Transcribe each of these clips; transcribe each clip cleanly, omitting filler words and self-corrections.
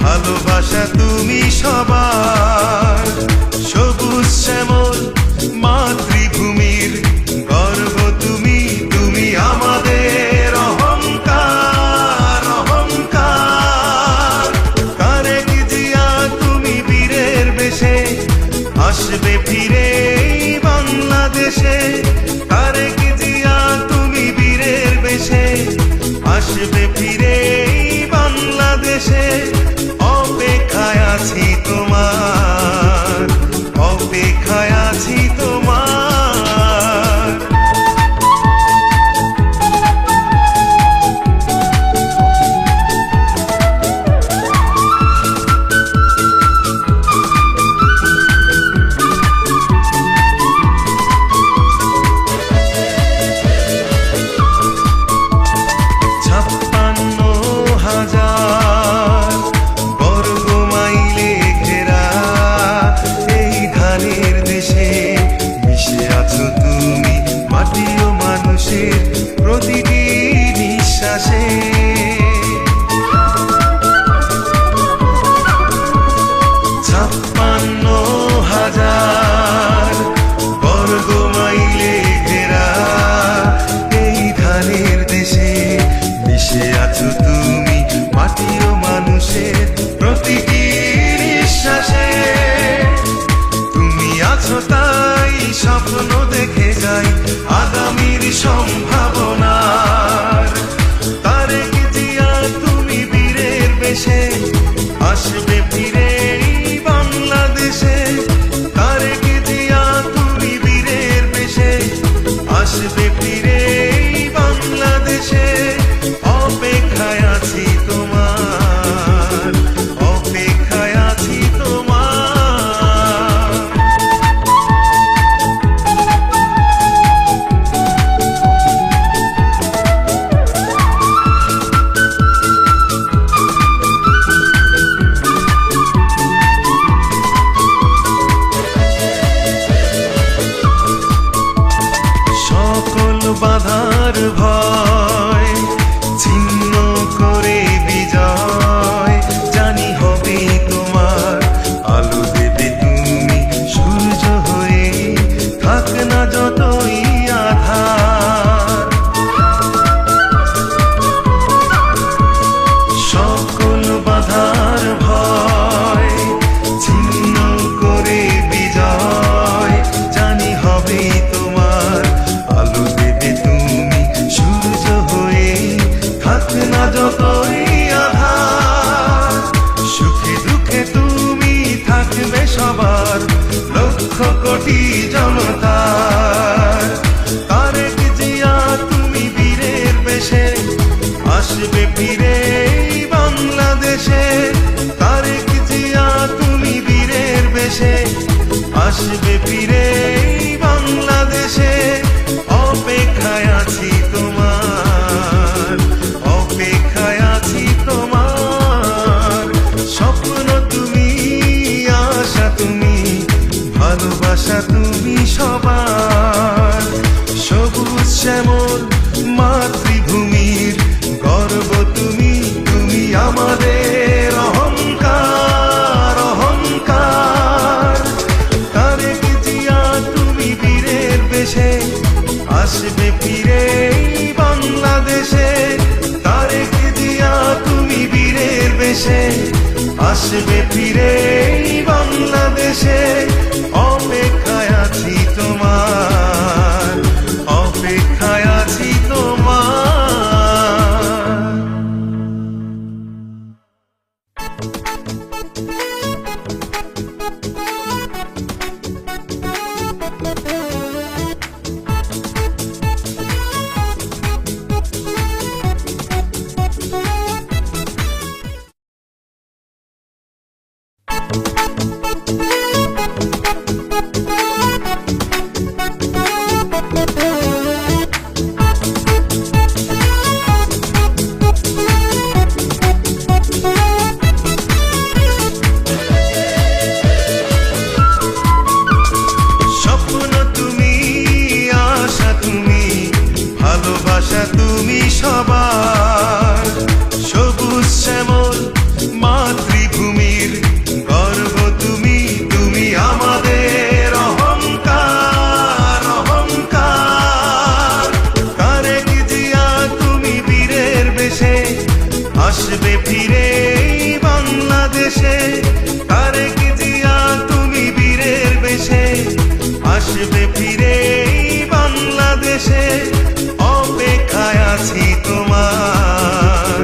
ভালোবাসা তুমি সবার, সবুজ শ্যামল মাতৃভূমির গর্ব তুমি, তুমি আমাদের অহংকার অহংকার। তারেক জিয়া তুমি বীরের বেশে আসবে ফিরে বাংলাদেশে, তারেক জিয়া তুমি বীরের বেশে আসবে ফিরে বাংলাদেশে। অপেক্ষায় আছি তোমার, অপেক্ষায় আছি তোমার। প্রতিটি নিঃশ্বাসে 56,000 বর্গ মাইলে ঘেরা এই ধানের দেশে মিশে আছো তুমি, মাটি ও মানুষের প্রতিটি নিঃশ্বাসে। তুমি আছো তাই স্বপ্ন দেখে যাই আগামীর সম্ভাবনার। তারেক জিয়া তুমি বীরের বেশে আসবে ফিরে বাংলাদেশে, তারেক জিয়া তুমি বীরের বেশে আসবে ফিরে বাংলাদেশে। অপেক্ষায় আছি তোমার, অপেক্ষায় আছি তোমার। বাধার ভয় ছিন্ন করে বিজয় জানি হবে তোমার। আলো দেবে তুমি সূর্য হয়ে, থাক না যতই আধার। সকল বাধার ভয় ছিন্ন করে বিজয় জানি হবে তোমার। আলো দেবে তুমি সূর্য হয়ে, থাক না যতই আধার। সুখে দুঃখে তুমি থাকবে সবার, লক্ষ কোটি জনতার। তারেক জিয়া তুমি বীরের বেশে আসবে ফিরে বাংলাদেশে, তারেক জিয়া তুমি বীরের বেশে আসবে ফিরে বাংলাদেশে। অপেক্ষায় আছি তোমার, অপেক্ষায় আছি তোমার। স্বপ্ন তুমি, আশা তুমি, ভালোবাসা তুমি সবার, সবুজ শ্যামল মাতৃভূমির গর্ব তুমি, তুমি আমাদের অহংকার অহংকার। তারেক জিয়া তুমি বীরের বেশে আসবে ফিরে বাংলাদেশে, তারেক জিয়া তুমি বীরের বেশে আসবে ফিরে বাংলাদেশে। অপেক্ষায় আছি তোমার, অপেক্ষায় আছি তোমার। আসবে ফিরে বাংলাদেশে, অপেক্ষায় আছি তোমার,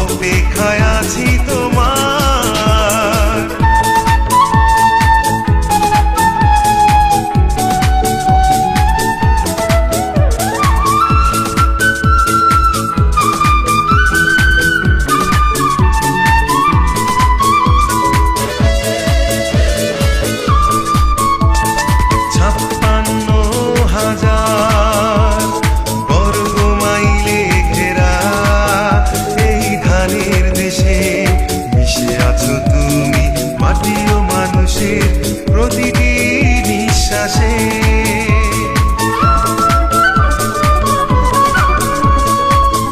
অপেক্ষায় আছি তোমার। প্রতিটি নিঃশ্বাসে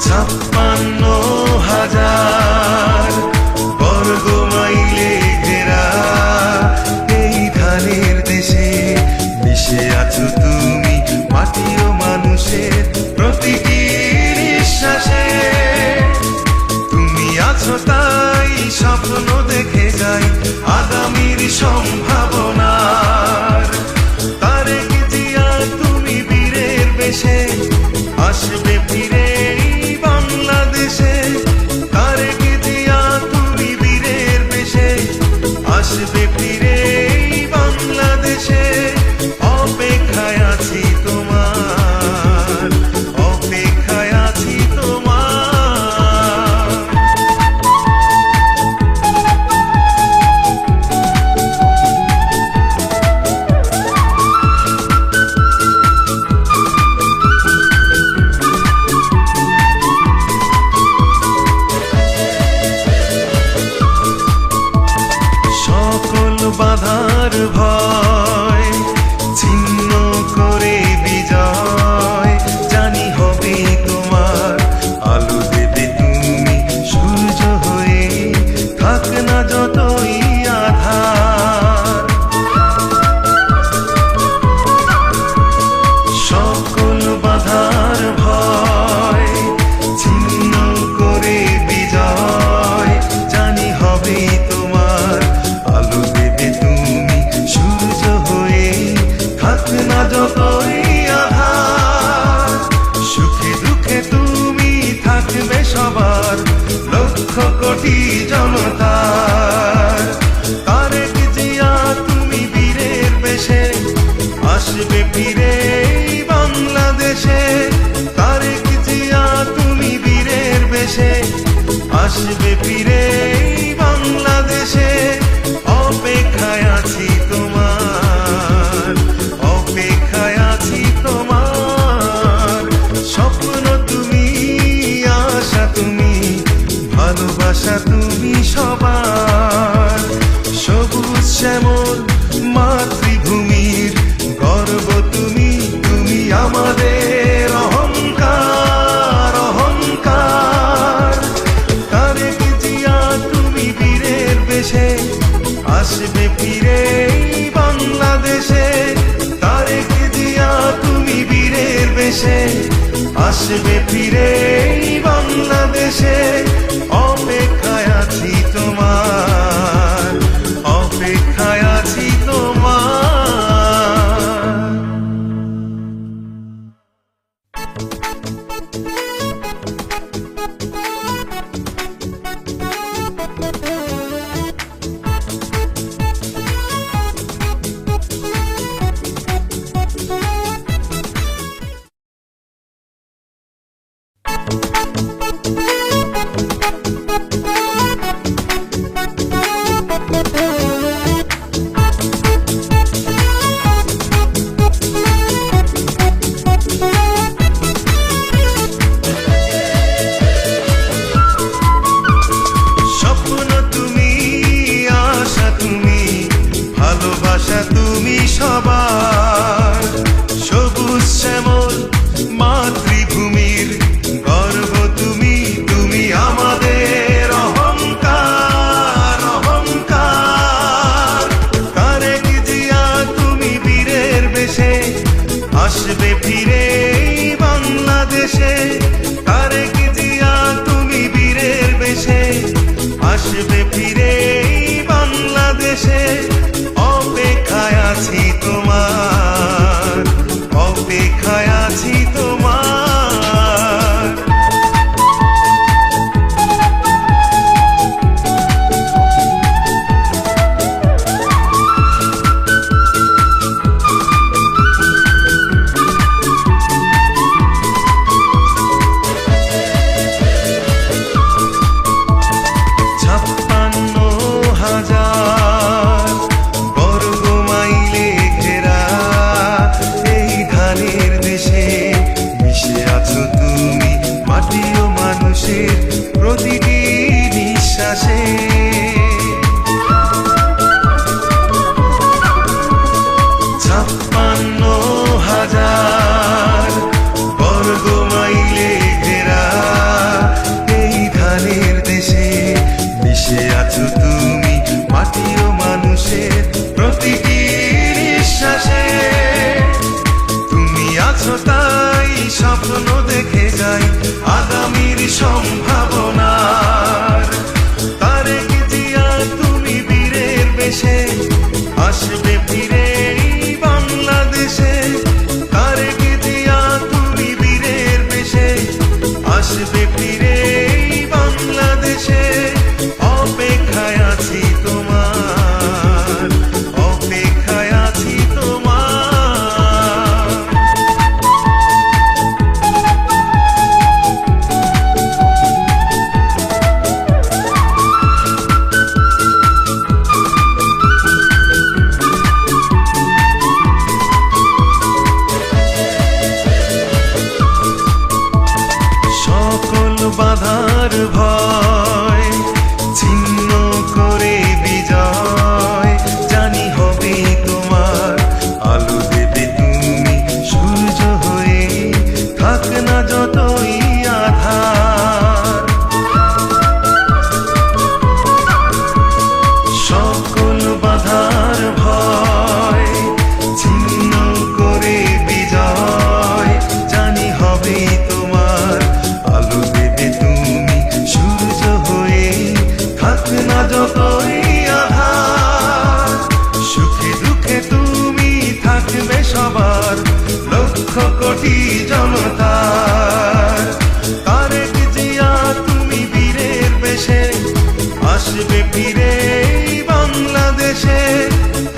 56,000 বর্গ মাইলে ঘেরা এই ধানের দেশে মিশে আছো তুমি মাটি ও মানুষের প্রতিটি নিঃশ্বাসে। তুমি আছো তাই স্বপ্ন দেখে যাই আগামীর সম্ভাবনার। তারেক জিয়া তুমি বীরের বেশে আসবে ফিরে বাংলাদেশে, তারেক জিয়া তুমি বীরের বেশে আসবে ফিরে বাংলাদেশে, অপেক্ষায় আছি তোমার, অপেক্ষায় আছি তোমার। বাধার ভয় ছিন্ন করে বিজয় জানি হবে তোমার। আলো দেবে তুমি সূর্য হয়ে, থাক না যতই আধার। সকল বাধার ভয় ছিন্ন করে বিজয় জানি হবে তোমার। আলো দেবে তুমি সূর্য হয়ে, থাক না যতই আধার। সুখে দুঃখে তুমি থাকবে সবার লক্ষ কোটি জনতার। তারেক জিয়া তুমি বীরের বেশে আসবে ফিরে বাংলাদেশে, তারেক জিয়া তুমি বীরের বেশে আসবে ফিরে বাংলাদেশে, অপেক্ষায় আছি তোমার, অপেক্ষায় আছি তোমার। স্বপ্ন তুমি, আশা তুমি, ভালোবাসা তুমি সবার। সবুজ শ্যামল মাতৃভূমির গর্ব তুমি, তুমি আমাদের অহংকার, অহংকার। তারেক জিয়া তুমি বীরের বেশে আসবে ফিরে বাংলাদেশে, তারেক জিয়া তুমি বীরের বেশে আসবে ফিরে বাংলাদেশে, অপেক্ষায় আছি তোমার, অপেক্ষায় আছি তোমার। আসবে ফিরে বাংলাদেশে, তারেক জিয়া তুমি বীরের বেশে আসবে ফিরে বাংলাদেশে, অপেক্ষায় আছি তোমার। অপেক্ষায় আছি তোমার। প্রতিটি নিঃশ্বাসে 56,000 বর্গ মাইলে ঘেরা এই ধানের দেশে মিশে আছো তুমি মাটি ও মানুষের প্রতিটি নিঃশ্বাসে। তুমি আছো তাই স্বপ্ন দেখে যাই আগামীর সম্ভাবনার। তারেক জিয়া তুমি বীরের বেশে আসবে ফিরে বাংলাদেশে। তারেক জিয়া তুমি বীরের বেশে আসবে ফিরে বাংলাদেশে। অপেক্ষায় আছি তোমার, অপেক্ষায় আছি তোমার। বাধার ভয় ছিন্ন করে বিজয় জানি হবে তোমার। আলো দেবে তুমি সূর্য হয়ে থাক না যতই আধার। সকল বাধার ভয় ছিন্ন করে বিজয় জানি হবে তোমার। আলো না যতই আধার সুখে দুঃখে তুমি থাকবে সবার লক্ষ কোটি জনতার। তারেক জিয়া তুমি বীরের বেশে আসবে ফিরে বাংলাদেশে।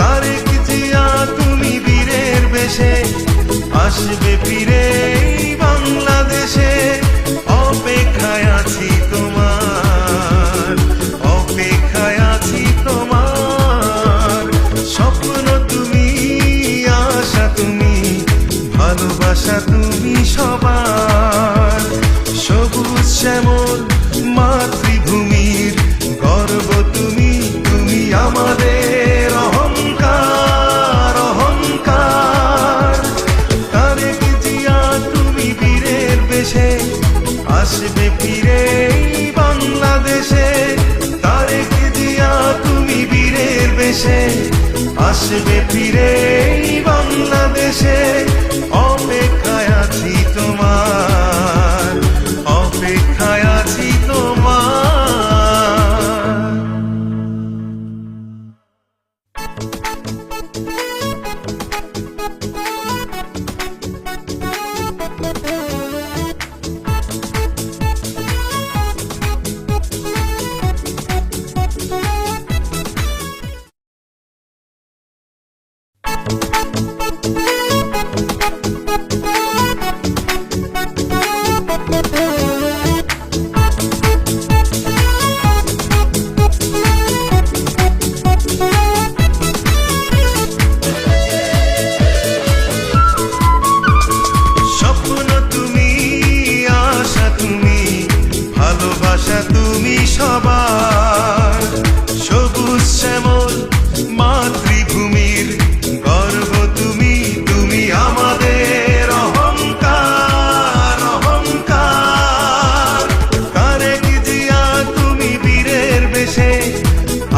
তারেক জিয়া তুমি বীরের বেশে আসবে ফিরে বাংলাদেশে। অপেক্ষায় আছি তোমার, অপেক্ষায় আছি তোমার। স্বপ্ন তুমি, আশা তুমি, ভালোবাসা তুমি সবার। সবুজ শ্যামল মাতৃভূমির গর্ব তুমি, তুমি আমাদের অহংকার, অহংকার। তারেক জিয়া তুমি বীরের বেশে আসবে ফিরে বাংলাদেশে। তারেক জিয়া তুমি বীরের বেশে আসবে ফিরে বাংলাদেশে। অপেক্ষায় আছি তোমার, অপেক্ষায় আছি তোমার।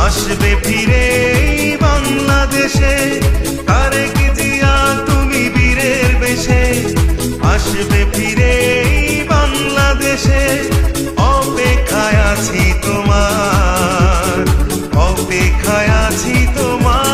আসবে ফিরে বাংলাদেশে। তারেক জিয়া তুমি বীরের বেশে আসবে ফিরে বাংলাদেশে। অপেক্ষায় আছি তোমার, অপেক্ষায় আছি তোমার।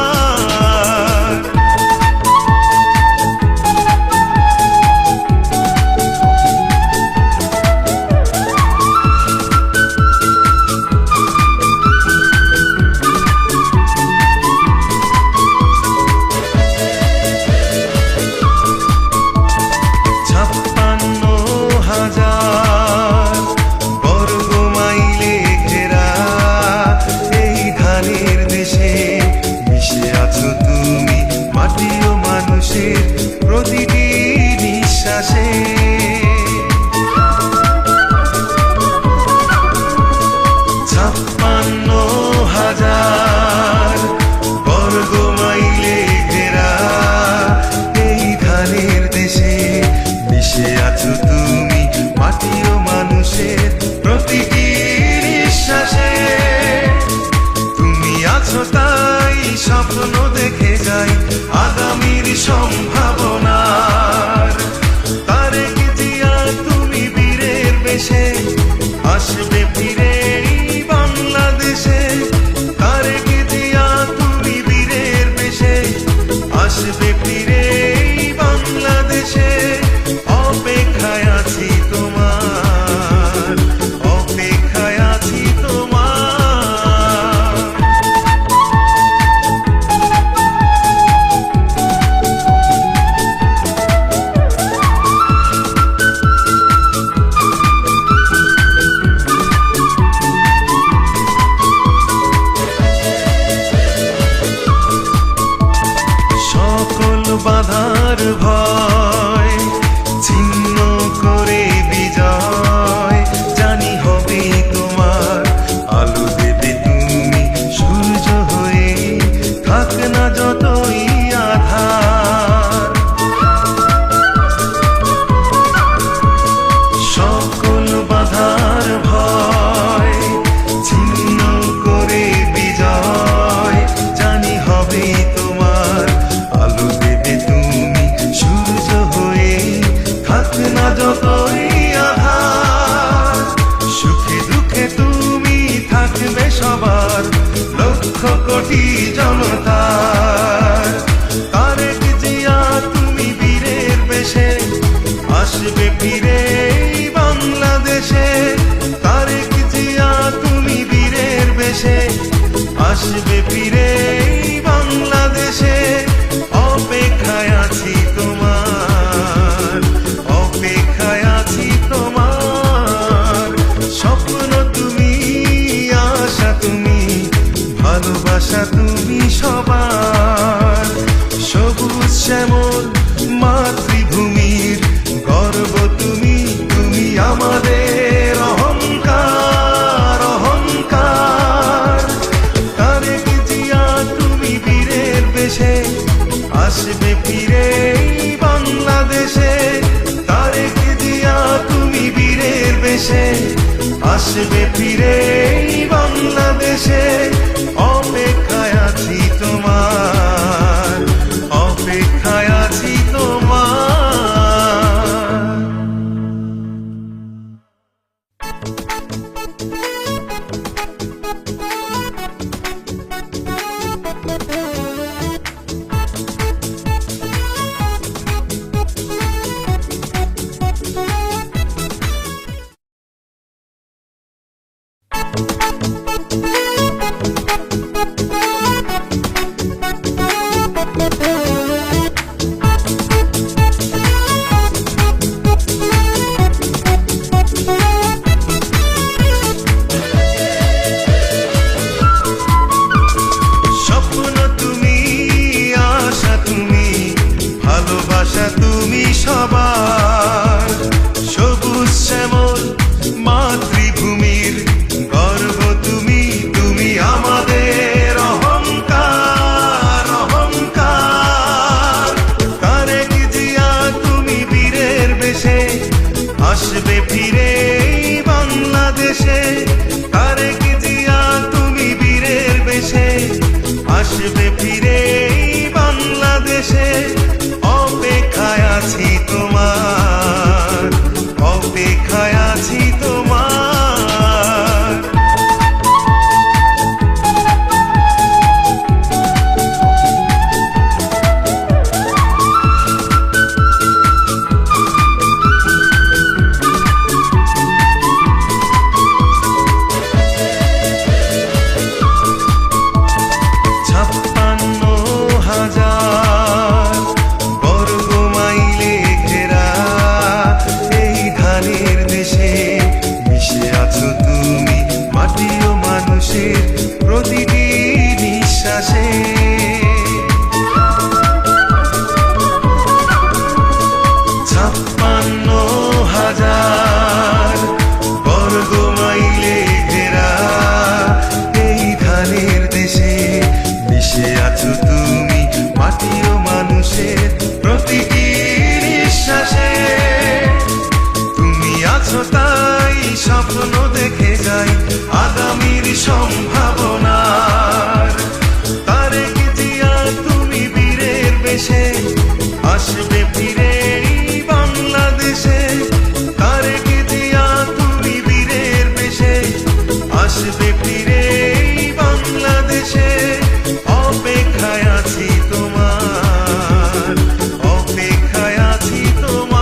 বাধার ভয় ছিন্ন করে বিজয় জানি হবে তোমার। আলো দেবে তুমি সূর্য হয়ে, থাক না যতই আধার। সকল বাধার ভয় ছিন্ন করে বিজয় জানি হবে তোমার। আলো দেবে তুমি সূর্য হয়ে, থাক না যতই আধার। সুখে দুঃখে তুমি থাকবে সবার, লক্ষ কোটি জনতার। তারেক জিয়া তুমি বীরের বেশে, আসবে ফিরে বাংলাদেশে। তারেক জিয়া তুমি বীরের বেশে, আসবে ফিরে বাংলাদেশে। অপেক্ষায় আছি তোমার, অপেক্ষায় আছি তোমার। স্বপ্ন তুমি, আশা তুমি, ভালোবাসা তুমি সবার। সবুজ শ্যামল মাতৃভূমির গর্ব তুমি, তুমি আমাদের অহংকার, অহংকার। তারেক জিয়া তুমি বীরের বেশে, আসবে ফিরে বাংলাদেশে। তারেক জিয়া তুমি বীরের বেশে, আসবে ফিরে বাংলাদেশে। অপেক্ষায় আছি তোমার, অপেক্ষায় আছি তোমার। স্বপ্ন তুমি, আশা তুমি, ভালোবাসা তুমি সবার। সবুজ শ্যামল মাতৃভূমির গর্ব তুমি, তুমি আমাদের অহংকার, অহংকার। তারেক জিয়া তুমি বীরের বেশে, আসবে ফিরে বাংলাদেশে। তারেক জিয়া তুমি বীরের বেশে, আসবে ফিরে বাংলাদেশে। অপেক্ষায় আছি তোমার, অপেক্ষায় আছি তোমার। প্রতিটি নিঃশ্বাসে 56,000 বর্গ মাইলে ঘেরা এই ধানের দেশে মিশে আছো তুমি মাটি ও মানুষের প্রতিটি নিঃশ্বাসে। তুমি আছো তাই স্বপ্ন দেখে যাই আগামীর সম্ভাবনার। তারেক জিয়া তুমি বীরের বেশে, আসবে ফিরে বাংলাদেশে। তারেক জিয়া তুমি বীরের বেশে, আসবে ফিরে বাংলাদেশে। অপেক্ষায় আছি তোমার, অপেক্ষায় আছি তোমার।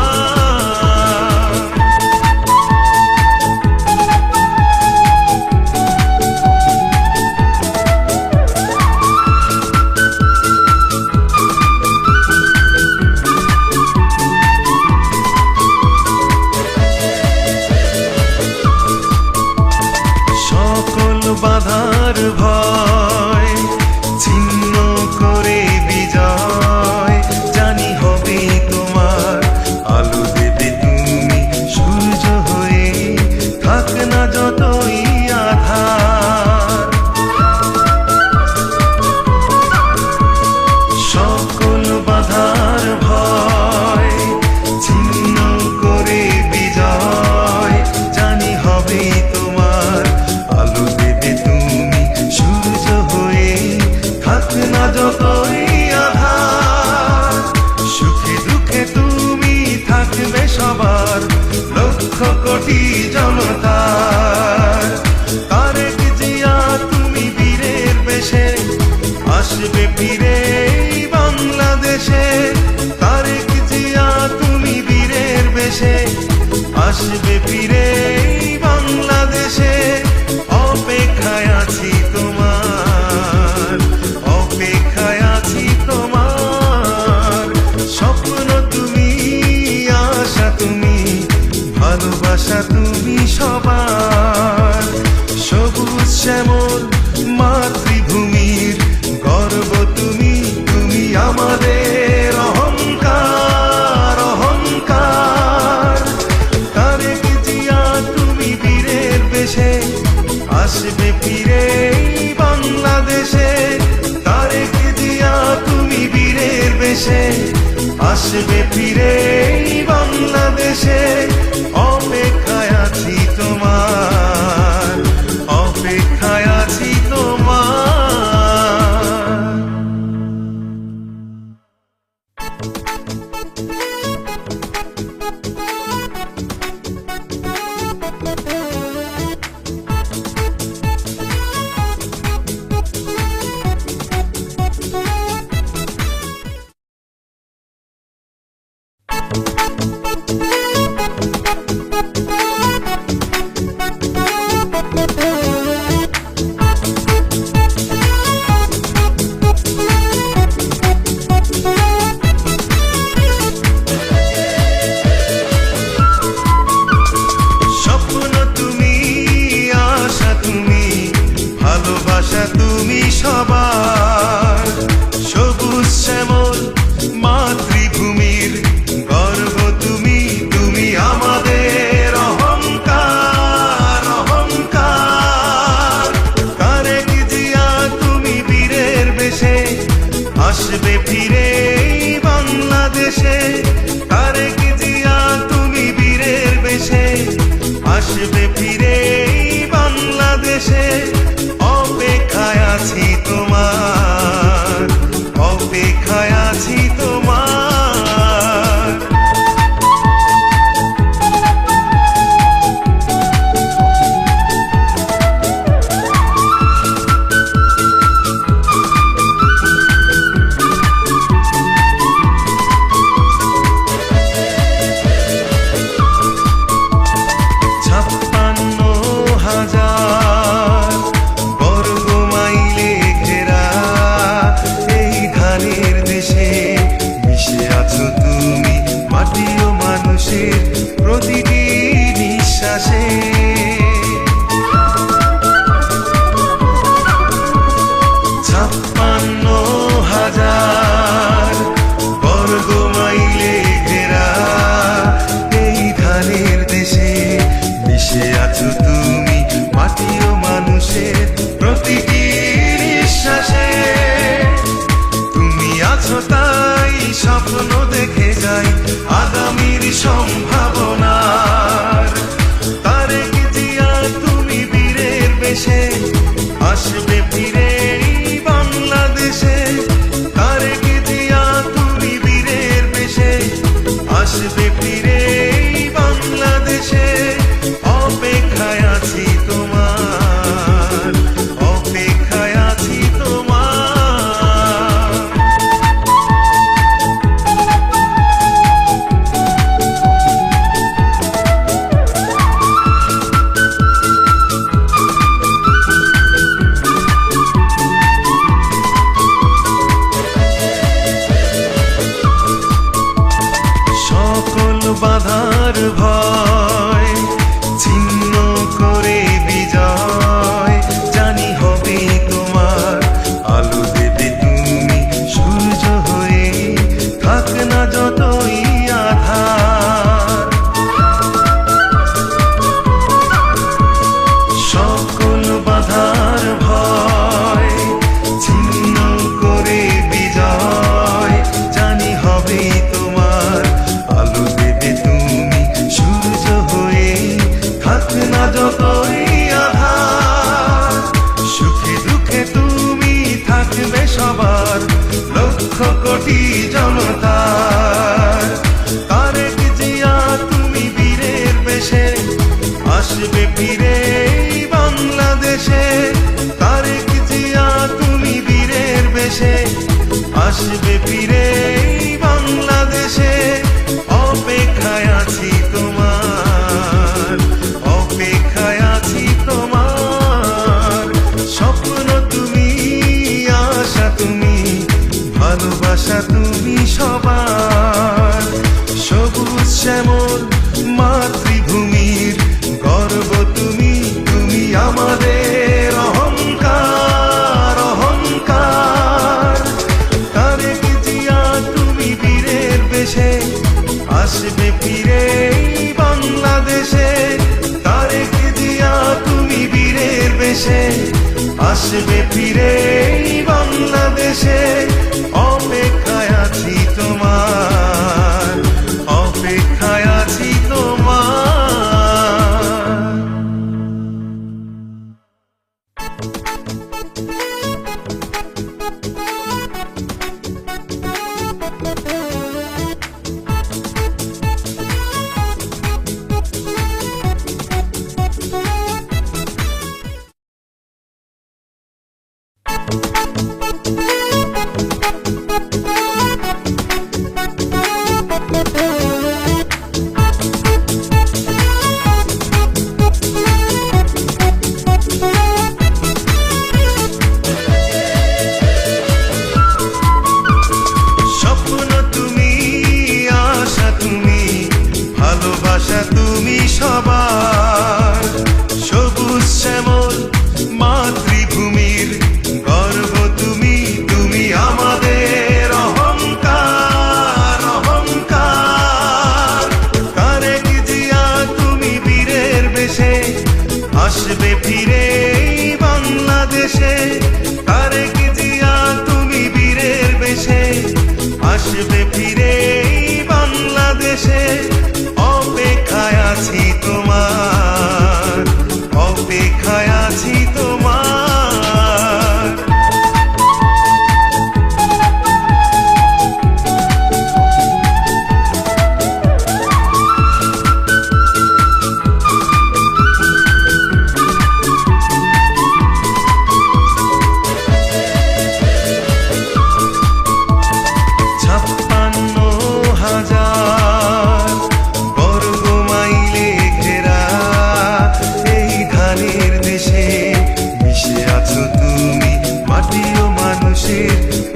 কোটি জনতার। তারেক জিয়া তুমি বীরের বেশে আসবে ফিরে এই বাংলাদেশে। তারেক জিয়া তুমি বীরের বেশে আসবে ফিরে এই বাংলাদেশে। অপেক্ষায় আছি তোমার, অপেক্ষায় আছি তোমার। স্বপ্ন তুমি, আশা তুমি, ভালোবাসা তুমি সবার। সবুজ শ্যামল মাতৃভূমির গর্ব তুমি, তুমি আমাদের অহংকার, অহংকার। তারেক জিয়া তুমি বীরের বেশে আসবে ফিরে এই বাংলাদেশে। তারেক জিয়া তুমি বীরের বেশে আসবে ফিরে এই বাংলাদেশে। অপেক্ষায় আছি তোমার, অপেক্ষায় আছি তোমার। স্বপ্ন তুমি, আশা তুমি, ভালোবাসা তুমি সবার। সবুজ শ্যামল মাতৃভূমির গর্ব তুমি, তুমি আমাদের অহংকার, অহংকার। তারেক জিয়া তুমি বীরের বেশে আসবে ফিরে এই বাংলাদেশে। তারেক জিয়া তুমি বীরের বেশে আসবে ফিরে এই বাংলাদেশে। অপেক্ষায় আছি তোমার, অপেক্ষায় আছি তোমার। প্রতিটি নিঃশ্বাসে 56,000 বর্গ মাইলে ঘেরা এই ধানের দেশে মিশে আছো তুমি মাটি ও মানুষের প্রতিটি নিঃশ্বাসে। তুমি আছো তাই স্বপ্ন দেখে যাই আগামীর সম্ভাবনার। তারেক জিয়া তুমি বীরের বেশে আসবে ফিরে এই বাংলাদেশে। তারেক জিয়া তুমি বীরের বেশে আসবে ফিরে এই বাংলাদেশে। অপেক্ষায় আছি তোমার, অপেক্ষায় আছি তোমার। সকল আসবে ফিরে বাংলাদেশে, অপেক্ষায় আছি তোমার, অপেক্ষায় আছি তোমার। স্বপ্ন তুমি, আশা তুমি, ভালোবাসা তুমি সবার। সবুজ শ্যামল মাতৃভূমির গর্ব তুমি, তুমি আমাদের অহংকার, অহংকার। তারেক জিয়া তুমি বীরের বেশে আসবে ফিরে বাংলাদেশে, তারেক জিয়া তুমি বীরের বেশে আসবে ফিরে বাংলাদেশে। অপেক্ষায় আছি তোমার, অপেক্ষায় আছি তোমার। ভালোবাসা তুমি সবার। সবুজ শ্যামল মাতৃভূমির গর্ব তুমি, তুমি আমাদের অহংকার, অহংকার। তারেক জিয়া তুমি বীরের বেশে আসবে ফিরে বাংলাদেশে, তারেক জিয়া তুমি বীরের বেশে আসবে ফিরে বাংলাদেশে। অপেক্ষায় আছি তোমার, অপেক্ষায় আছি তোমার।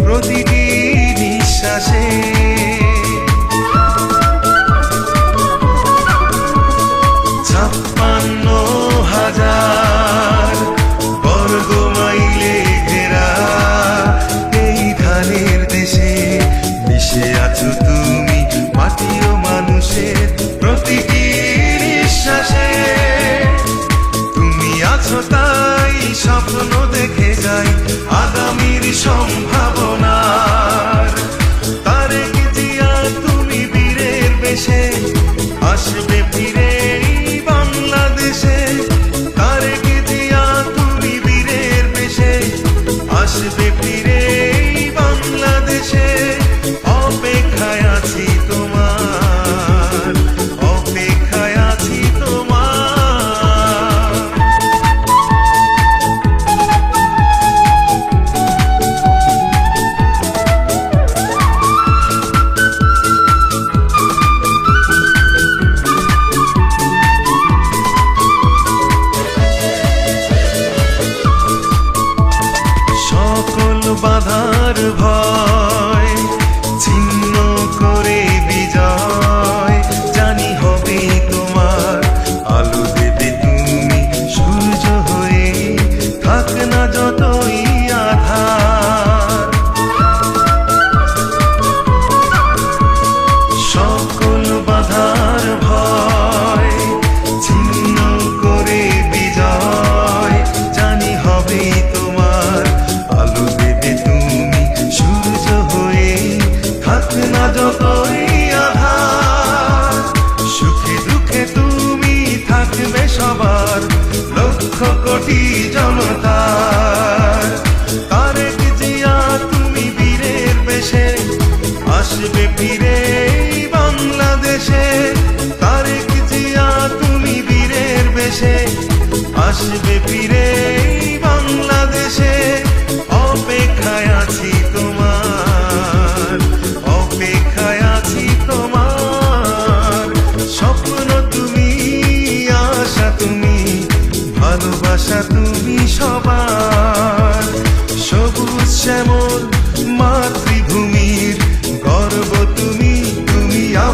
প্রতিটি নিঃশ্বাসে 56,000 বর্গ মাইলে ঘেরা এই ধানের দেশে মিশে আছো তুমি, মাটি ও মানুষের প্রতিটি নিঃশ্বাসে। তুমি আছো তাই স্বপ্ন দেখে যাই আগামীর সম্ভাবনার। তারেক জিয়া তুমি বীরের বেশে আসবে ফিরে বাংলাদেশে, তারেক জিয়া তুমি বীরের বেশে আসবে ফিরে বাংলাদেশে। অপেক্ষায় আছি তোমার, অপেক্ষায় আছি তোমার। সকল বাধার ভয় ছিন্ন করে বিজয় জানি হবে তোমার। আলো দেবে তুমি সূর্য হয়ে, থাক না যতই আধার। সকল বাধার ভয় ছিন্ন করে বিজয় জানি হবে তোমার। আলো দেবে তুমি সূর্য হয়ে, থাক না যতই আধার। সুখে দুঃখে তুমি থাকবে সবার, লক্ষ কোটি জনতার। তারেক জিয়া তুমি বীরের বেশে আসবে ফিরে বাংলাদেশে, তারেক জিয়া তুমি বীরের বেশে আসবে ফিরে বাংলাদেশে। অপেক্ষায় আছি তোমার,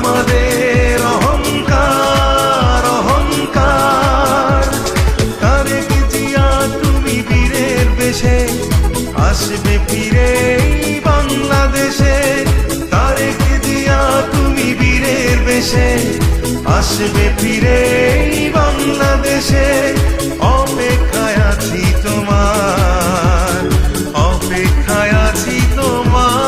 আমাদের অহংকার অহংকার। তারেক জিয়া তুমি বীরের বেশে আসবে ফিরে এই বাংলাদেশে। তারেক জিয়া তুমি বীরের বেশে আসবে ফিরে এই বাংলাদেশে। অপেক্ষায় আছি তোমার, অপেক্ষায় আছি তোমার।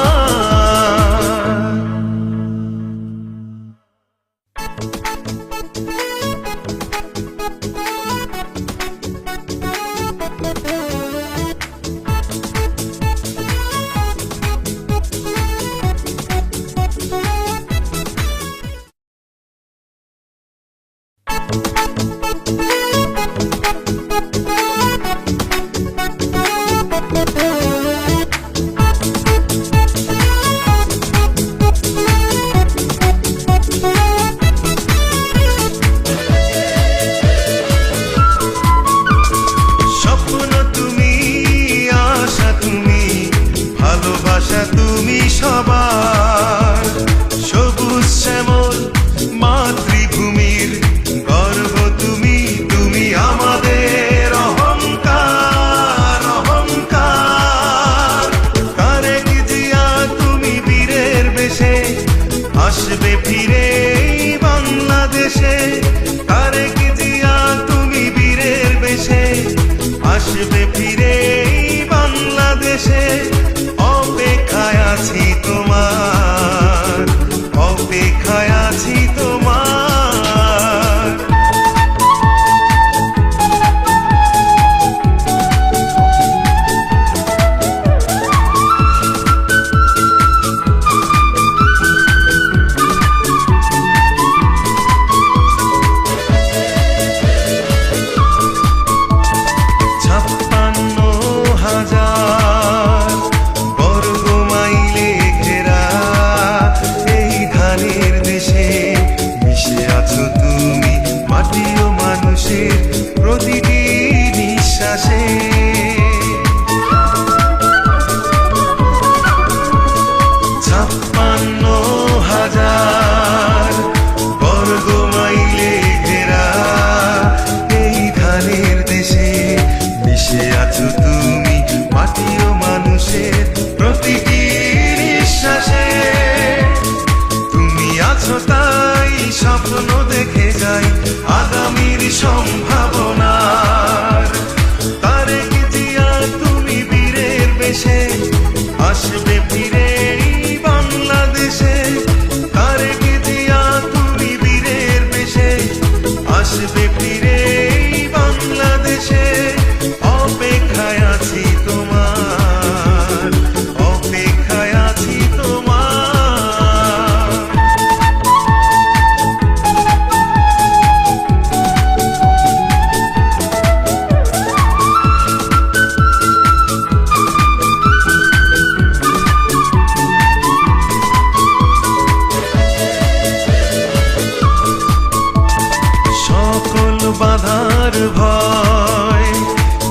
ভালোবাসা তুমি সবার, সবুজ শ্যামল মাতৃভূমির গর্ব তুমি, তুমি আমাদের অহংকার অহংকার। তারেক জিয়া তুমি বীরের বেশে আসবে ফিরে এই বাংলাদেশে। তারেক জিয়া তুমি বীরের বেশে আসবে ফিরে এই বাংলাদেশে। অপেক্ষায় আছি তোমার, অপেক্ষায় আছি তোমার। প্রতিটি নিঃশ্বাসে 56,000 বর্গ মাইলে ঘেরা এই ধানের দেশে মিশে আছো তুমি, মাটি ও মানুষের প্রতিটি নিঃশ্বাসে। তুমি আছো তাই স্বপ্ন দেখে যাই আগামীর সম্ভাবনার। তারেক জিয়া তুমি বীরের বেশে আসবে ফিরে এই বাংলাদেশে। তারেক জিয়া তুমি বীরের বেশে আসবে ফিরে এই বাংলাদেশে। অপেক্ষায় আছি তোমার, অপেক্ষায় আছি তোমার। বাধার ভয়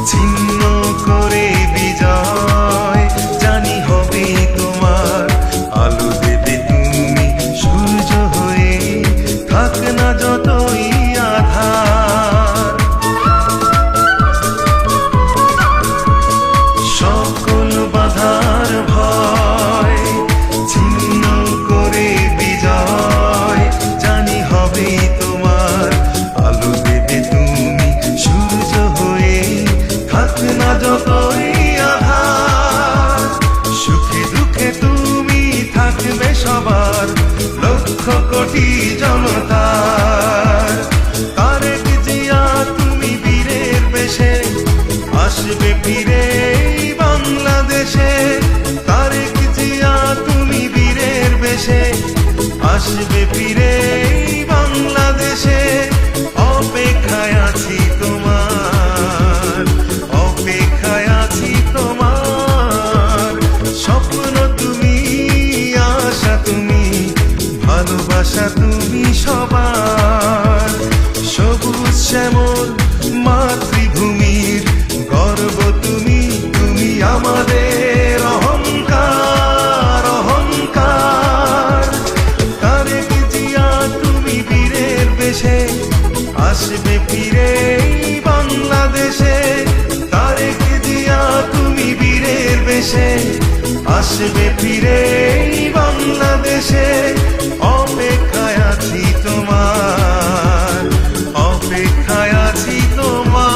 ছিন্ন করে বিজয় জানি হবে তোমার। আলো দেবে তুমি সূর্য হয়ে, থাক না যতই আধার। সকল বাধার ভয় ছিন্ন করে বিজয় জানি হবে তোমার। আলো দেবে তুমি সূর্য হয়ে, থাক না যতই আধার। সুখে দুঃখে তুমি থাকবে সবার, লক্ষ কোটি জনতার। তারেক জিয়া তুমি বীরের বেশে আসবে ফিরে এই বাংলাদেশে। তারেক জিয়া তুমি বীরের বেশে আসবে ফিরে এই বাংলাদেশে। অপেক্ষায় আছি তোমার, অপেক্ষায় আছি তোমার। স্বপ্ন তুমি, আশা তুমি, ভালোবাসা তুমি সবার, সবুজ শ্যামল মাতৃভূমির গর্ব তুমি, তুমি আমাদের অহংকার অহংকার। তারেক জিয়া আসবে ফিরে এই বাংলাদেশে, অপেক্ষায় আছি তোমার, অপেক্ষায় আছি তোমার।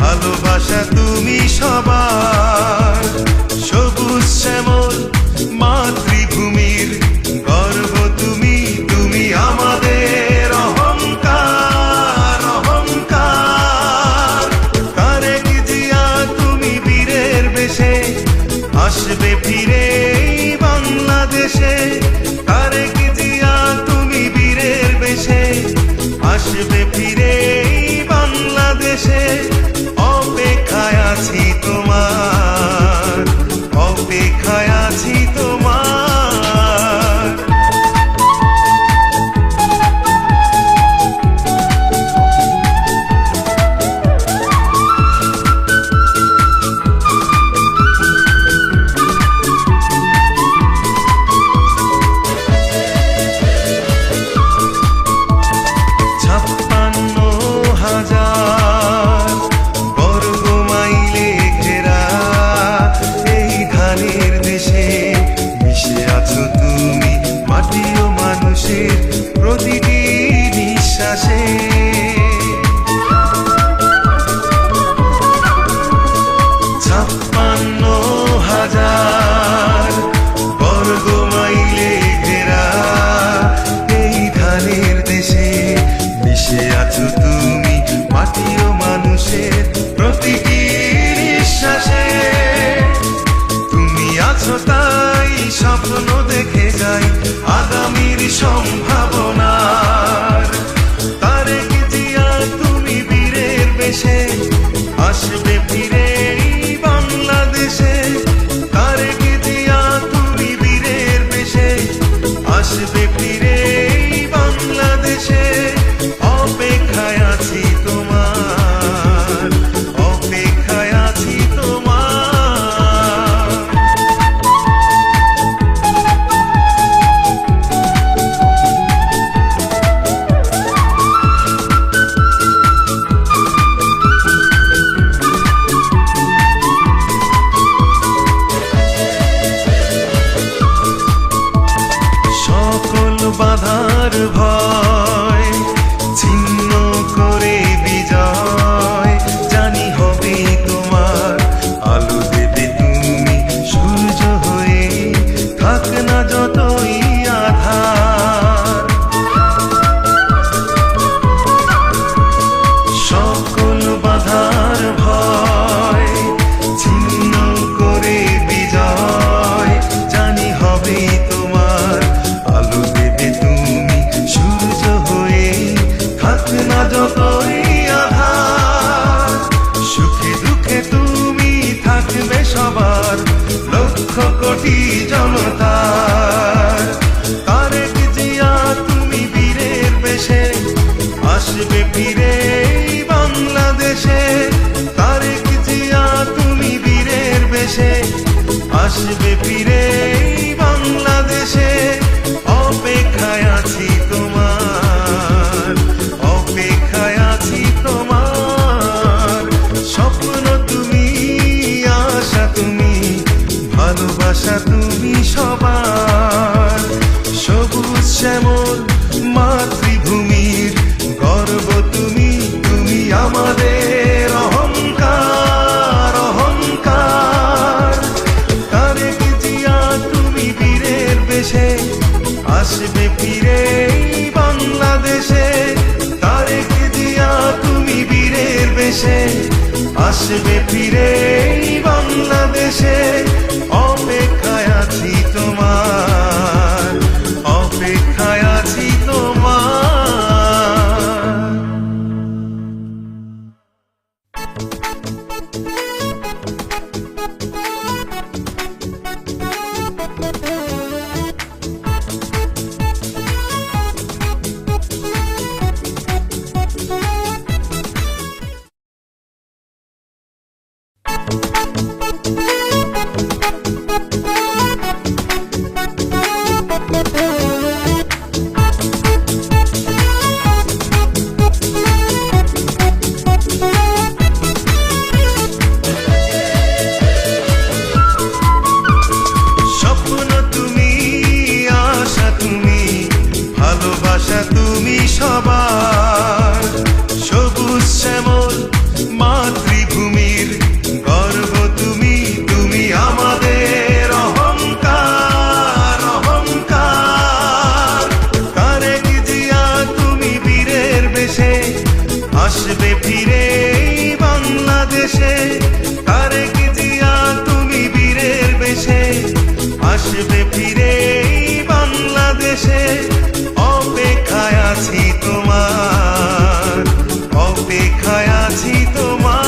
ভালোবাসা তুমি সবার, সবুজ শ্যামল মাতৃভূমির গর্ব তুমি, তুমি আমাদের অহংকার, অহংকার। তারেক জিয়া তুমি বীরের বেশে আসবে ফিরে এই বাংলাদেশে, তারেক জিয়া তুমি বীরের বেশে আসবে ফিরে এই বাংলাদেশে, অপেক্ষায় আছি তোমার, অপেক্ষায় আছি তোমার। প্রতিটি নিঃশ্বাসে 56,000 বর্গ মাইলে ঘেরা এই ধানের দেশে মিশে আছো তুমি মাটি ও মানুষের প্রতিটি নিঃশ্বাসে। তুমি আছো তাই স্বপ্ন দেখে যাই আগামীর সম্ভাবনার। তারেক জিয়া তুমি বীরের বেশে আসবে ফিরে এই বাংলাদেশে, তারেক জিয়া তুমি বীরের বেশে আসবে ফিরে এই বাংলাদেশে, অপেক্ষায় আছি তোমার, অপেক্ষায় আছি তোমার। বাধার ভয় ছিন্ন করে বিজয় জানি হবে তোমার, আলো দেবে তুমি সূর্য হয়ে থাক না যতই আধার। সকল বাধার ভয় ছিন্ন করে বিজয় জানি হবে তোমার, আলো দেবে তুমি সূর্য হয়ে থাক না যতই আধার। সুখে দুঃখে তুমি থাকবে সবার লক্ষ কোটি জনতার। তারেক জিয়া তুমি বীরের বেশে আসবে ফিরে এই বাংলাদেশে, তারেক জিয়া তুমি বীরের বেশে আসবে ফিরে এই বাংলাদেশে, অপেক্ষায় আছি তোমার, অপেক্ষায় আছি তোমার। স্বপ্ন তুমি, আশা তুমি, ভালোবাসা তুমি সবার, সবুজ শ্যামল মাতৃভূমির গর্ব তুমি, তুমি আমাদের অহংকার, অহংকার। তারেক জিয়া তুমি বীরের বেশে আসবে ফিরে এই বাংলাদেশে, তারেক জিয়া তুমি বীরের বেশে আসবে ফিরে এই বাংলাদেশে, অপেক্ষায় আছি তোমার। দেশে আসবে ফিরে এই বাংলাদেশে। তারেক জিয়া তুমি বীরের বেশে আসবে ফিরে এই বাংলাদেশে। অপেক্ষায় আছি তোমার, অপেক্ষায় আছি তোমার।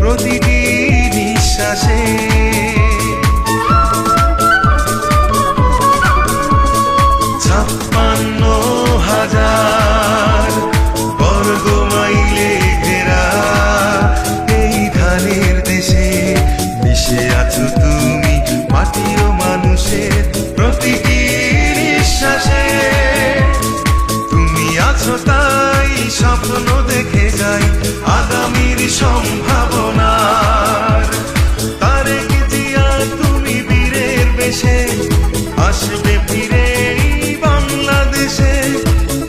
প্রতিটি নিঃশ্বাসে 56,000 বর্গ মাইলে ঘেরা এই ধানের দেশে মিশে আছো তুমি মাটি ও মানুষের প্রতিটি নিঃশ্বাসে। তুমি আছো তাই স্বপ্ন দেখে যাই আগামীর সম্ভাবনার। তারেক জিয়া তুমি বীরের বেশে আসবে ফিরে এই বাংলাদেশে।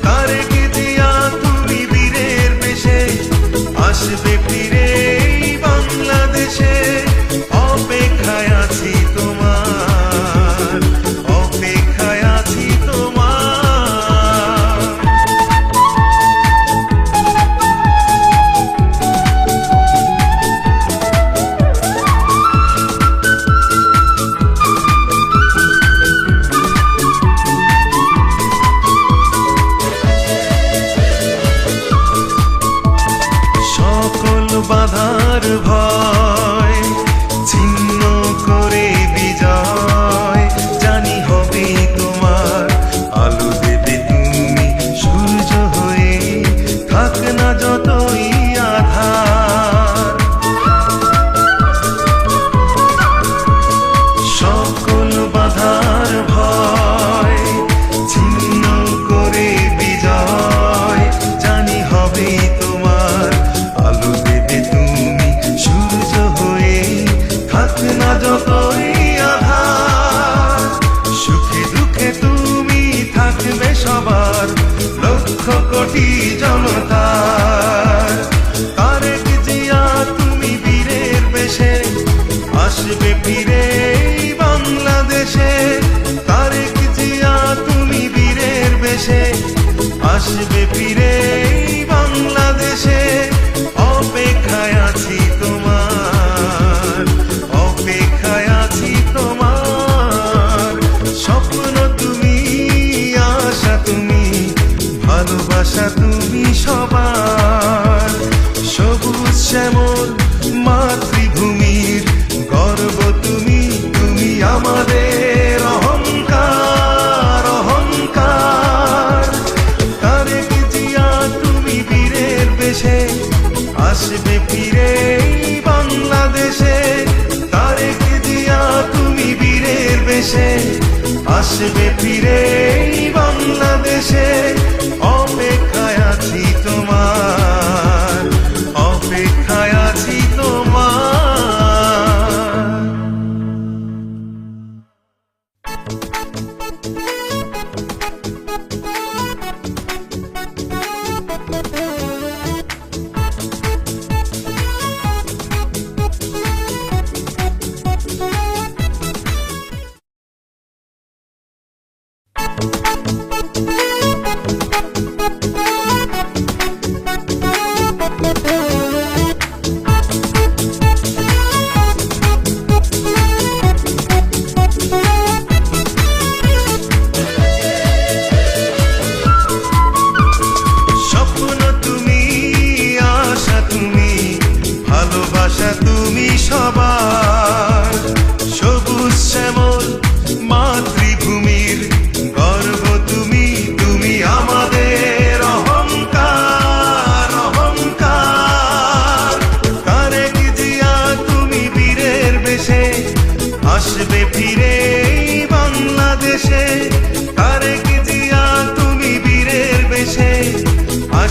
তারেক জিয়া তুমি বীরের বেশে আসবে ফিরে এই বাংলাদেশে। অপেক্ষায় আছি তোমার, অপেক্ষায় আছি তোমার। বাধার ভয় ছিন্ন করে বিজয় জানি হবে তোমার। আলো দেবে তুমি সূর্য হয়ে থাক না যতই আধার। সকল বাধার ভয় ছিন্ন করে বিজয় জানি হবে তোমার। আলো না যতই আধার সুখে দুঃখে তুমি থাকবে সবার লক্ষ কোটি জনতার। তারেক জিয়া তুমি বীরের বেশে আসবে ফিরে এই বাংলাদেশে। তারেক জিয়া তুমি বীরের বেশে আসবে ফিরে এই বাংলাদেশে। অপেক্ষায় আছি তোমার, অপেক্ষায় আছি তোমার। স্বপ্ন তুমি, আশা তুমি, ভালোবাসা তুমি সবার। সবুজ শ্যামল মাতৃভূমির গর্ব তুমি, তুমি আমাদের অহংকার, অহংকার। তারেক জিয়া তুমি বীরের বেশে আসবে ফিরে এই বাংলাদেশে। তারেক জিয়া তুমি বীরের বেশে আসবে ফিরে এই বাংলাদেশে। অপেক্ষায় আছি তোমার, অপেক্ষায় আছি তোমার।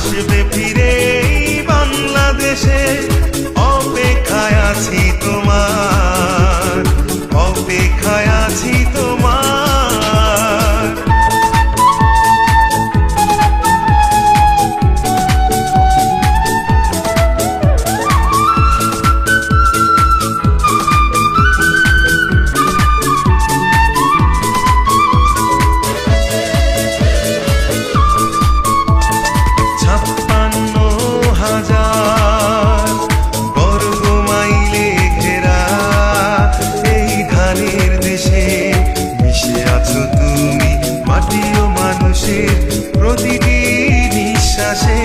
আসবে ফিরে বাংলাদেশে, অপেক্ষায় আছি তোমার, অপেক্ষায় আছি তোমার। প্রতিটি নিঃশ্বাসে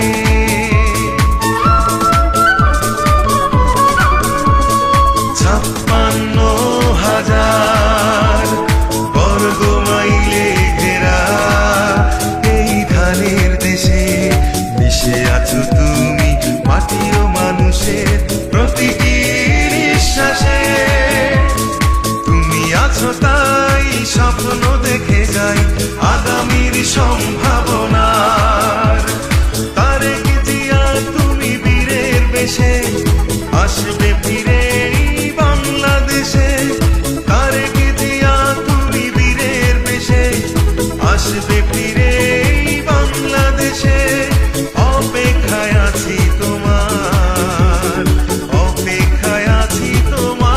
56,000 বর্গ মাইলে ঘেরা এই ধানের দেশে মিশে আছো তুমি মাটি ও মানুষের প্রতিটি নিঃশ্বাসে। তুমি আছো তাই স্বপ্ন দেখে যাই আগামীর সম্ভাবনার। তারেক জিয়া তুমি বীরের বেশে আসবে ফিরে বাংলাদেশে, তারেক জিয়া তুমি বীরের বেশে আসবে ফিরে বাংলাদেশে, অপেক্ষায় আছি তোমার, অপেক্ষায় আছি তোমার।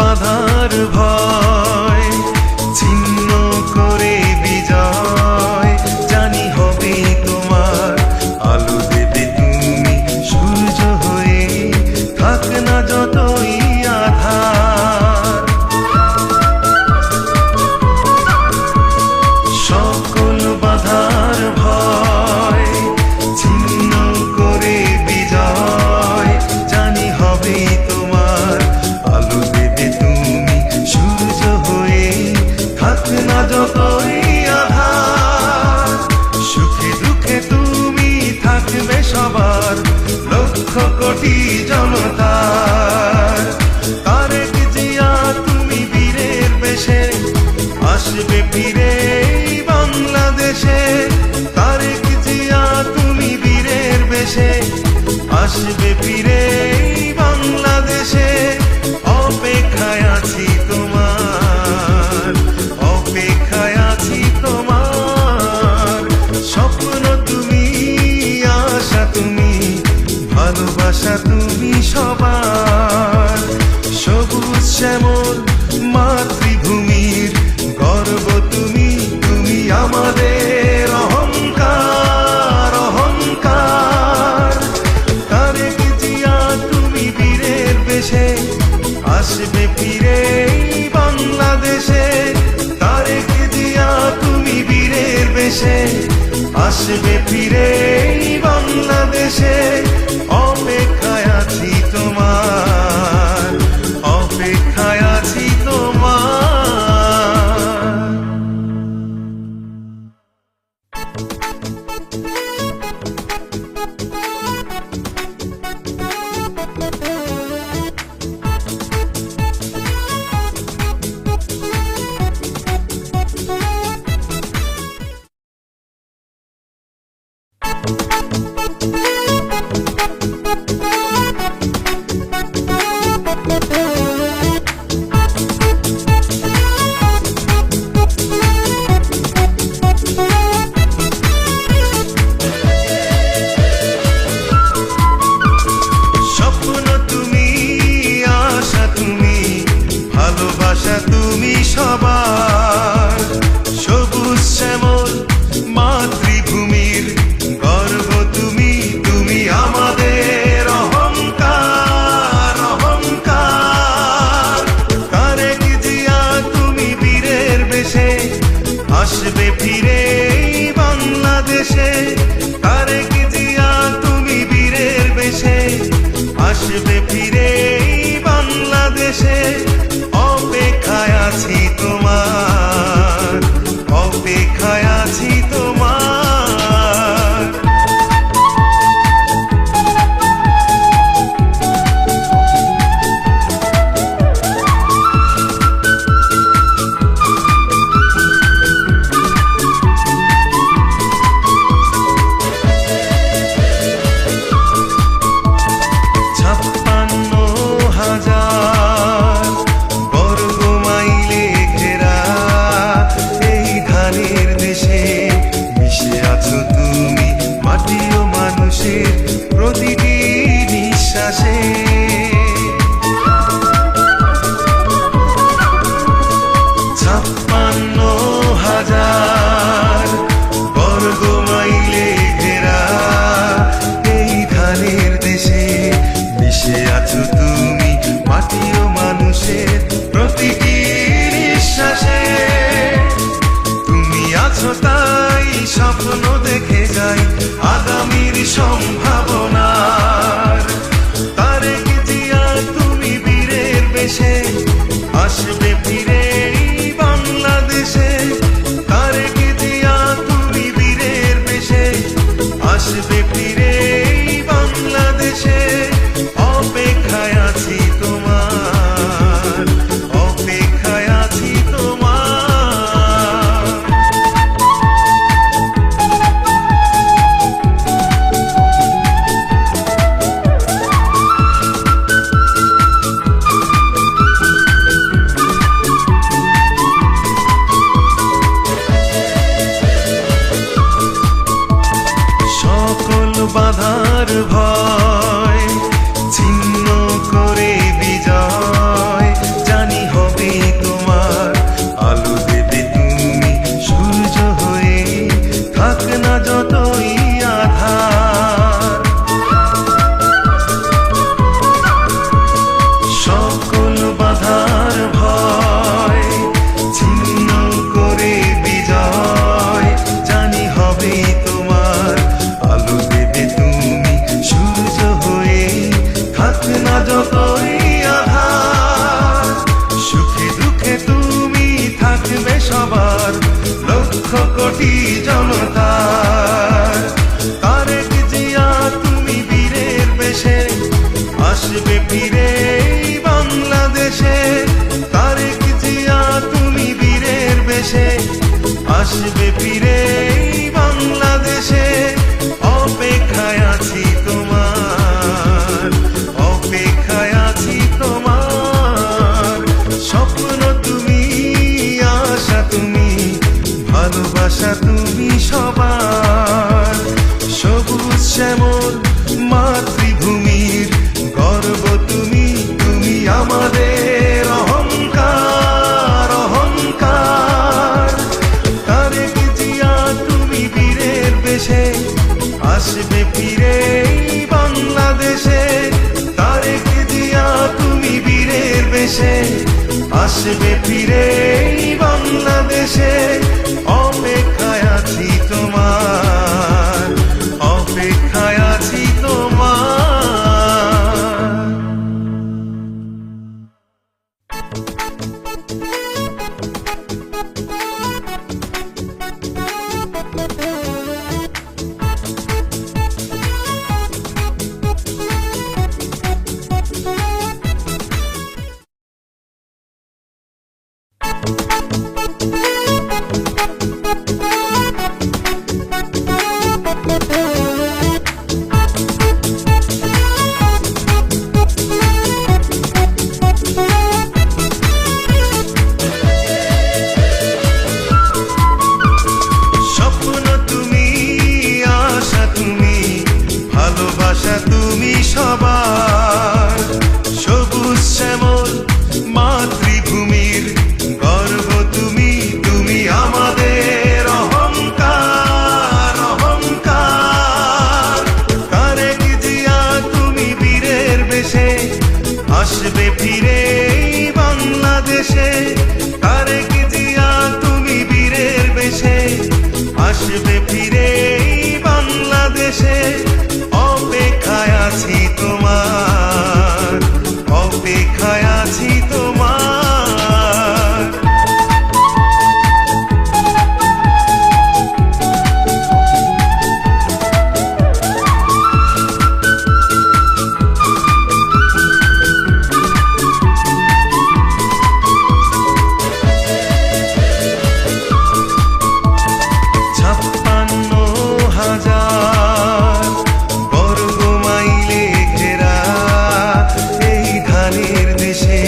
বাধার ভয় ছিন্ন করে বিজয় জানি হবে তোমার। আলো দেবে তুমি সূর্য হয়ে, থাক না যতই আধার। সকল বাধার ভয় ছিন্ন করে বিজয় জানি হবে তোমার। আলো তুমি সূর্য হয়ে, থাক না যতই আধার। সুখে দুঃখে তুমি থাকবে সবার লক্ষ কোটি জনতার। তারেক জিয়া তুমি বীরের বেশে আসবে ফিরে বাংলাদেশে, তারেক জিয়া তুমি বীরের বেশে আসবে ফিরে বাংলাদেশে, অপেক্ষায় আছি তোমার, অপেক্ষায় আছি তোমার। স্বপ্ন তুমি, আশা তুমি, ভালোবাসা তুমি সবার। সবুজ শ্যামল মাতৃভূমির গর্ব তুমি, তুমি আমাদের অহংকার, অহংকার। তারেক জিয়া তুমি বীরের বেশে আসবে ফিরে বাংলাদেশে, তারেক জিয়া তুমি বীরের বেশে আসবে ফিরে বাংলাদেশে, অপেক্ষায় আছি তোমার, অপেক্ষায় আছি তোমার। ভালোবাসা তুমি সবার। সবুজ শ্যামল মাতৃভূমির গর্ব তুমি, তুমি আমাদের অহংকার, অহংকার। তারেক জিয়া তুমি বীরের বেশে আসবে ফিরে বাংলাদেশে, তারেক জিয়া তুমি বীরের বেশে আসবে ফিরে বাংলাদেশে, অপেক্ষায় আছি তোমার, সম্ভাবনার। তারেক জিয়া তুমি বীরের বেশে আসবে ফিরে এই বাংলাদেশে। তারেক জিয়া তুমি বীরের বেশে আসবে ফিরে এই বাংলাদেশে। অপেক্ষায় আছি তোমার, অপেক্ষায় আছি তোমার। সকল বাধার ভয় ছিন্ন করে বিজয় জানি হবে তোমার। আলো দেবে তুমি সূর্য হয়ে, থাক না যতই আধার। সকল বাধার ভয় ছিন্ন করে বিজয় জানি হবে তোমার। আলো দেবে তুমি সূর্য হয়ে, থাক না যতই আধার। সুখে দুঃখে তুমি থাকবে সবার, লক্ষ কোটি জনতার। তারেক জিয়া তুমি বীরের বেশে আসবে ফিরে এই বাংলাদেশে। তারেক জিয়া তুমি বীরের বেশে আসবে ফিরে এই বাংলাদেশে। অপেক্ষায় আছি তোমার, অপেক্ষায় আছি তোমার। স্বপ্ন তুমি, আশা তুমি, ভালোবাসা তুমি সবার। সবুজ শ্যামল মাতৃভূমির গর্ব তুমি, তুমি আমাদের অহংকার, অহংকার। তারেক জিয়া তুমি বীরের বেশে আসবে ফিরে এই বাংলাদেশে। তারেক জিয়া তুমি বীরের বেশে আসবে ফিরে এই বাংলাদেশে। অপেক্ষায় আছি তোমার, অপেক্ষায় আছি তোমার। স্বপ্ন তুমি, আশা তুমি, ভালোবাসা তুমি সবার। সবুজ শ্যামল মাতৃভূমির গর্ব তুমি, তুমি আমাদের অহংকার, অহংকার। তারেক জিয়া তুমি বীরের বেশে আসবে ফিরে এই বাংলাদেশে। তারেক জিয়া তুমি বীরের বেশে আসবে ফিরে এই বাংলাদেশে। অপেক্ষায় আছি তোমার, অপেক্ষায় আছি তোমার। বর্গ মাইলে ঘেরা এই ধানের দেশে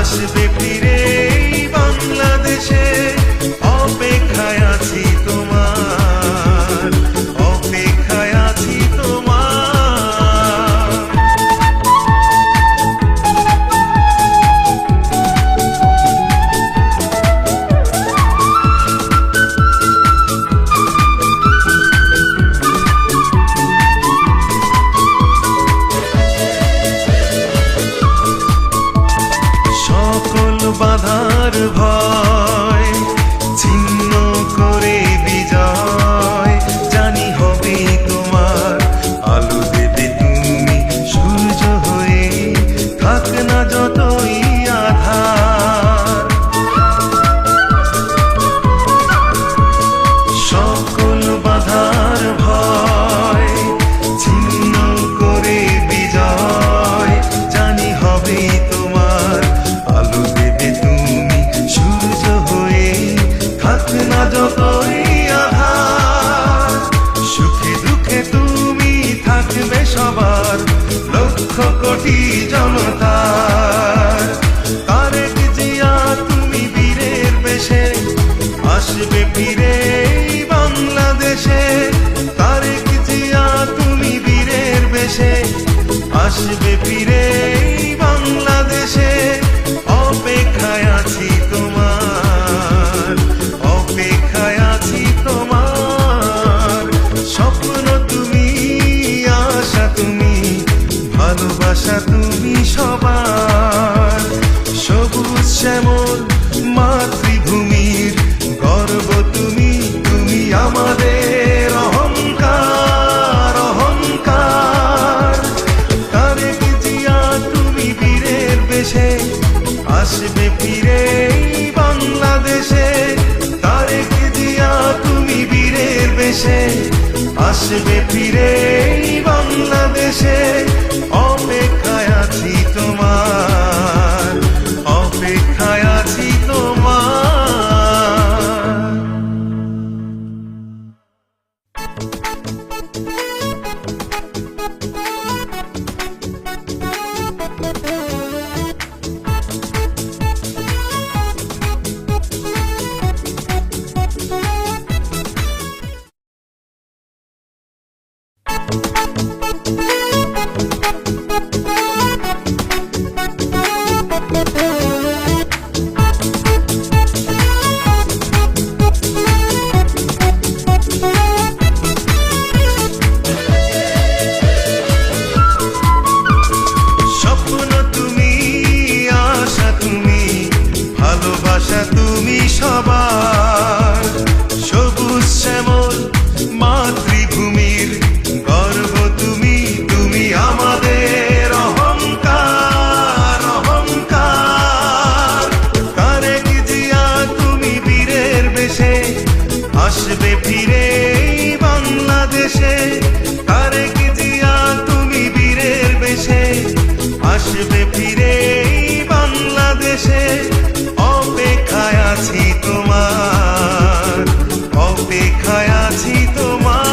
আসবে ফিরে এই বাংলাদেশে, অপেক্ষায় আছি তোমার, অপেক্ষায় আছি তোমার। সকল বাধার ভয় ছিন্ন করে বিজয়, জানি হবে তোমার। আলো দেবে তুমি সূর্য হয়ে, থাক না যতই আধার। সকল বাধার ভয় ছিন্ন করে বিজয়, জানি হবে তোমার। আলো দেবে তুমি সূর্য হয়ে, থাক না যতই আধার। সুখে দুঃখে তুমি থাকবে সবার, লক্ষ কোটি জনতার। তারেক জিয়া তুমি বীরের বেশে, আসবে ফিরে এই বাংলাদেশে। তারেক জিয়া তুমি বীরের বেশে, আসবে ফিরে এই বাংলাদেশে। অপেক্ষায় আছি তোমার, অপেক্ষায় আছি তোমার। স্বপ্ন তুমি, আশা তুমি, ভালোবাসা তুমি সবার। সবুজ শ্যামল মাতৃভূমির গর্ব তুমি, তুমি আমাদের অহংকার, অহংকার। তারেক জিয়া তুমি বীরের বেশে, আসবে ফিরে এই বাংলাদেশে। তারেক জিয়া তুমি বীরের বেশে, আসবে ফিরে এই বাংলাদেশে। অপেক্ষায় আছি তোমার, অপেক্ষায় আছি তোমার। স্বপ্ন তুমি, আশা তুমি, ভালোবাসা তুমি সবার। সবুজ শ্যামল মাতৃভূমির গর্ব তুমি, তুমি আমাদের অহংকার, অহংকার। তারেক জিয়া তুমি বীরের বেশে, আসবে ফিরে এই বাংলাদেশে। তারেক জিয়া তুমি বীরের বেশে, আসবে ফিরে এই বাংলাদেশে। অপেক্ষায় আছি তোমার, অপেক্ষায় আছি তোমার।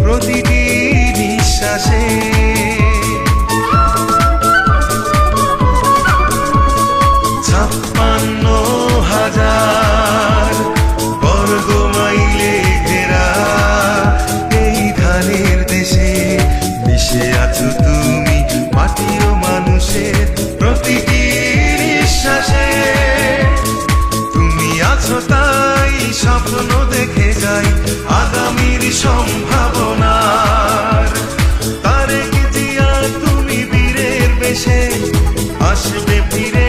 প্রতিটি নিঃশ্বাসে 56,000 বর্গ মাইলে ঘেরা এই ধানের দেশে মিশে আছো তুমি, মাটি ও মানুষের প্রতিটি নিঃশ্বাসে। তুমি আছো তাই স্বপ্ন দেখে যাই আগামীর সম্ভাবনার। তারেক জিয়া তুমি বীরের বেশে, আসবে ফিরে